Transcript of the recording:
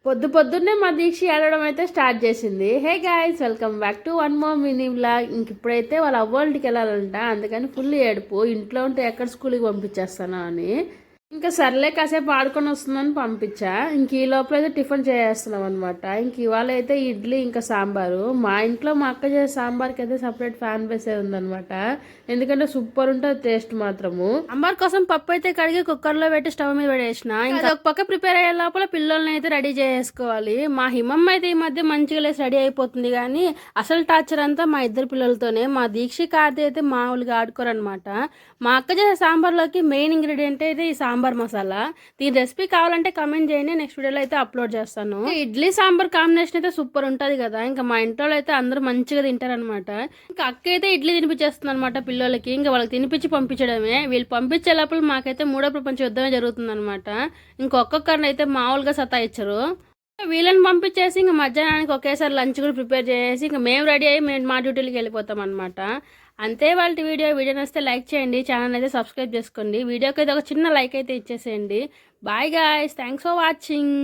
పొద్దున్నే మా దీక్ష ఏడవడం అయితే స్టార్ట్ చేసింది. Hey guys, welcome back to one more mini vlog. ఇంక ఇప్పుడైతే వాళ్ళ అవ్వాళ్ళకి వెళ్ళాలంట, అందుకని ఫుల్ ఏడుపు. ఇంట్లో ఉంటే ఎక్కడ స్కూల్కి పంపించేస్తాను అని. ఇంకా సర్లే కాసేపు ఆడుకొని వస్తుందని పంపించా. ఇంక ఈ లోపల అయితే టిఫిన్ చేస్తున్నాం అనమాట. ఇంక ఇవాళ అయితే ఇడ్లీ ఇంకా సాంబారు. మా ఇంట్లో మా అక్క చేసే సాంబార్కి అయితే సపరేట్ ఫ్యాన్ బేస్ ఉందనమాట. ఎందుకంటే సూపర్ ఉంటుంది టేస్ట్ మాత్రము. సాంబార్ కోసం పప్పు అయితే కడిగి కుక్కర్లో పెట్టి స్టవ్ మీద పెట్టేసిన. ఇంకా ఒక పక్క ప్రిపేర్ అయ్యే లోపల పిల్లల్ని అయితే రెడీ చేసుకోవాలి. మా హిమమ్మ అయితే ఈ మధ్య మంచిగా లేసి రెడీ అయిపోతుంది, కానీ అసలు టార్చర్ అంతా మా ఇద్దరు పిల్లలతోనే. మా దీక్ష కార్తీ అయితే మామూలుగా ఆడుకోరనమాట. మా అక్క చేసే సాంబార్లోకి మెయిన్ ఇంగ్రీడియంట్ అయితే ఈ సాంబార్ మసాలా. దీని రెసిపీ కావాలంటే కమెంట్ చేయండి, నెక్స్ట్ వీడియోలో అయితే అప్లోడ్ చేస్తాను. ఇడ్లీ సాంబార్ కాంబినేషన్ అయితే సూపర్ ఉంటుంది కదా. ఇంకా మా ఇంట్లో అయితే అందరూ మంచిగా తింటారనమాట. ఇంకా అక్క అయితే ఇడ్లీ తినిపించేస్తుంది అనమాట పిల్లలకి. ఇంకా వాళ్ళకి తినిపించి పంపించడమే. వీళ్ళు పంపించే లోపల మాకైతే మూడో ప్రపంచ యుద్ధమే జరుగుతుంది అనమాట. ఇంకొక్కొక్కరిని అయితే మామూలుగా సతాయిచ్చరు. వీళ్ళని పంపించేసి ఇంకా మధ్యాహ్నానికి ఒకేసారి లంచ్ కూడా ప్రిపేర్ చేసి ఇంకా మేము రెడీ అయ్యి మేము మా డ్యూటీలకి వెళ్ళిపోతాం అనమాట. అంతే వాళ్ళ వీడియో నచ్చితే లైక్ చేయండి, ఛానల్ అయితే సబ్స్క్రైబ్ చేసుకోండి. వీడియోకి అయితే ఒక చిన్న లైక్ అయితే ఇచ్చేసేయండి. Bye guys, thanks for watching.